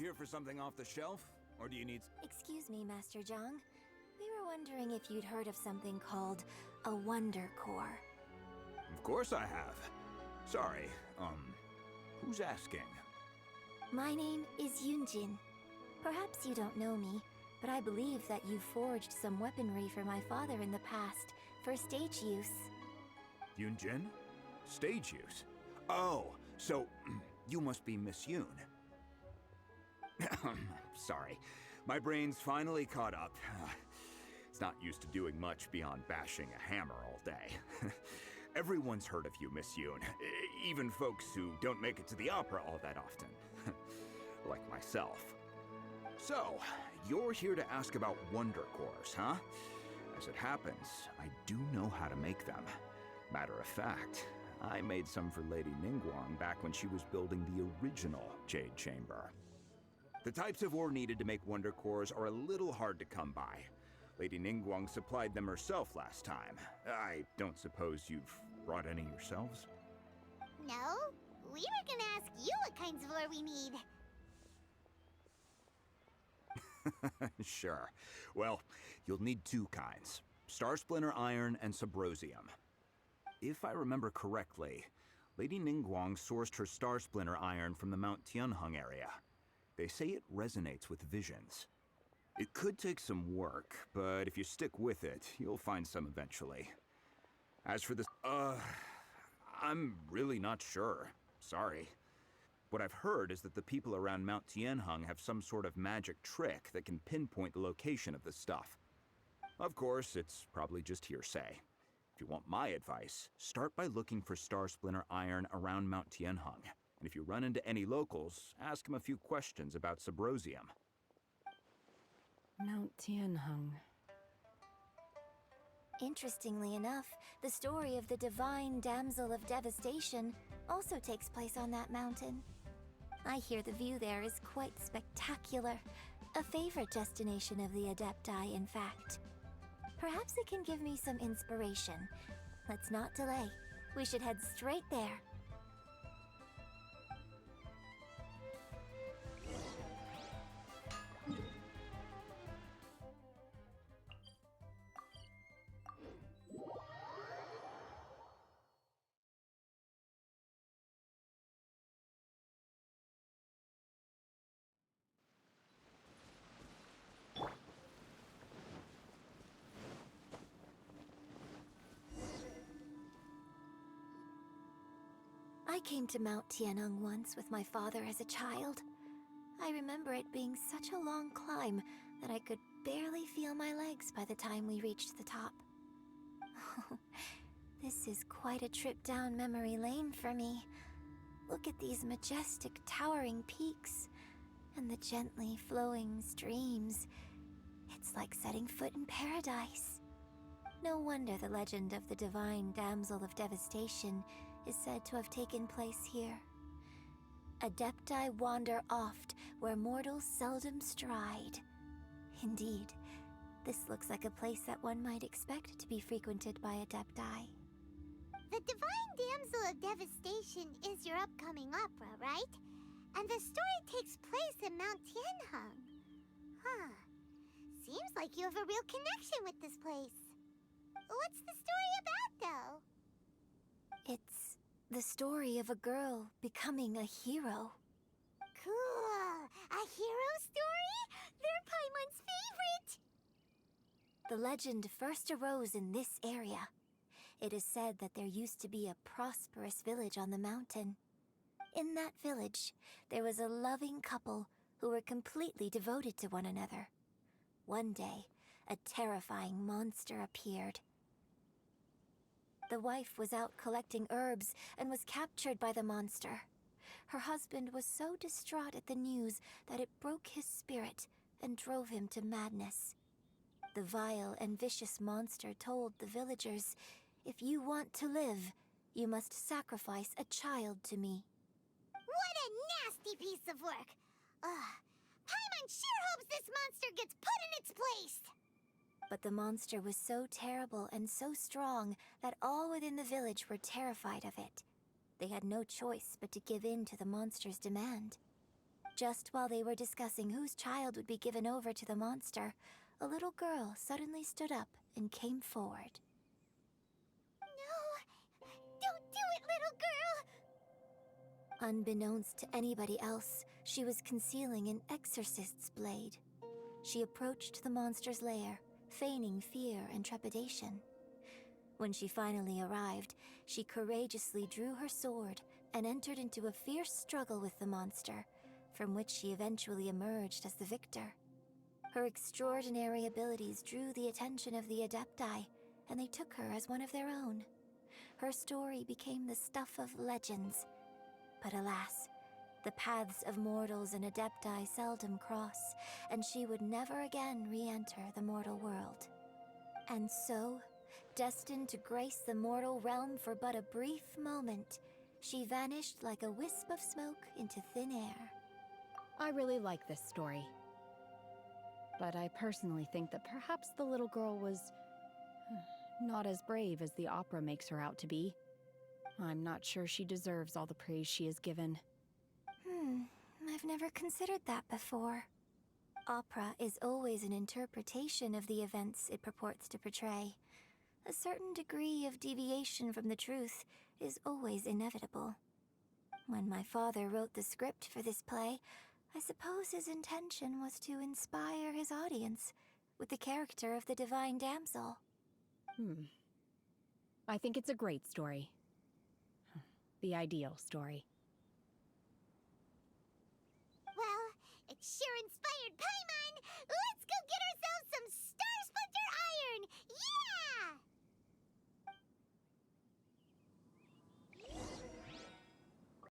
here for something off the shelf? Or do you need... Excuse me, Master Zhang. We were wondering if you'd heard of something called a Wonder Core. Of course I have. Sorry, who's asking? My name is Yunjin. Perhaps you don't know me, but I believe that you forged some weaponry for my father in the past, for stage use. Yunjin? Stage use? Oh, so you must be Miss Yoon. Sorry, my brain's finally caught up. It's not used to doing much beyond bashing a hammer all day. Everyone's heard of you, Miss Yoon. Even folks who don't make it to the opera all that often. Like myself. So, you're here to ask about Wonder Cores, huh? As it happens, I do know how to make them. Matter of fact, I made some for Lady Ningguang back when she was building the original Jade Chamber. The types of ore needed to make Wonder Cores are a little hard to come by. Lady Ningguang supplied them herself last time. I don't suppose you've brought any yourselves? No, we were gonna ask you what kinds of ore we need. Sure. Well, you'll need two kinds. Star Splinter Iron and Subrosium. If I remember correctly, Lady Ningguang sourced her Star Splinter Iron from the Mount Tianheng area. They say it resonates with visions. It could take some work, but if you stick with it, you'll find some eventually. As for this, I'm really not sure. Sorry. What I've heard is that the people around Mount Tianheng have some sort of magic trick that can pinpoint the location of the stuff. Of course, it's probably just hearsay. If you want my advice, start by looking for Star Splinter Iron around Mount Tianheng. And if you run into any locals, ask them a few questions about Subrosium. Mount Tianheng. Interestingly enough, the story of the divine damsel of devastation also takes place on that mountain. I hear the view there is quite spectacular. A favorite destination of the Adepti, in fact. Perhaps it can give me some inspiration. Let's not delay. We should head straight there. I came to Mount Tianheng once with my father as a child. I remember it being such a long climb that I could barely feel my legs by the time we reached the top. This is quite a trip down memory lane for me. Look at these majestic, towering peaks and the gently flowing streams. It's like setting foot in paradise. No wonder the legend of the divine damsel of devastation is said to have taken place here. Adepti wander oft where mortals seldom stride. Indeed, this looks like a place that one might expect to be frequented by Adepti. The Divine Damsel of Devastation is your upcoming opera, right? And the story takes place in Mount Tianheng. Huh. Seems like you have a real connection with this place. What's the story about, though? It's the story of a girl becoming a hero. Cool! A hero story? They're Paimon's favorite! The legend first arose in this area. It is said that there used to be a prosperous village on the mountain. In that village, there was a loving couple who were completely devoted to one another. One day, a terrifying monster appeared. The wife was out collecting herbs and was captured by the monster. Her husband was so distraught at the news that it broke his spirit and drove him to madness. The vile and vicious monster told the villagers, "If you want to live, you must sacrifice a child to me." What a nasty piece of work! Paimon sure hopes this monster gets put in its place! But the monster was so terrible and so strong that all within the village were terrified of it. They had no choice but to give in to the monster's demand. Just while they were discussing whose child would be given over to the monster, a little girl suddenly stood up and came forward. No! Don't do it, little girl! Unbeknownst to anybody else, she was concealing an exorcist's blade. She approached the monster's lair, feigning fear and trepidation. When she finally arrived, she courageously drew her sword and entered into a fierce struggle with the monster, from which she eventually emerged as the victor. Her extraordinary abilities drew the attention of the Adepti, and they took her as one of their own. Her story became the stuff of legends. But alas, the paths of mortals and Adepti seldom cross, and she would never again re-enter the mortal world. And so, destined to grace the mortal realm for but a brief moment, she vanished like a wisp of smoke into thin air. I really like this story. But I personally think that perhaps the little girl was not as brave as the opera makes her out to be. I'm not sure she deserves all the praise she is given. I've never considered that before. Opera is always an interpretation of the events it purports to portray. A certain degree of deviation from the truth is always inevitable. When my father wrote the script for this play, I suppose his intention was to inspire his audience with the character of the divine damsel. I think it's a great story. The ideal story. Well, it sure inspired Paimon!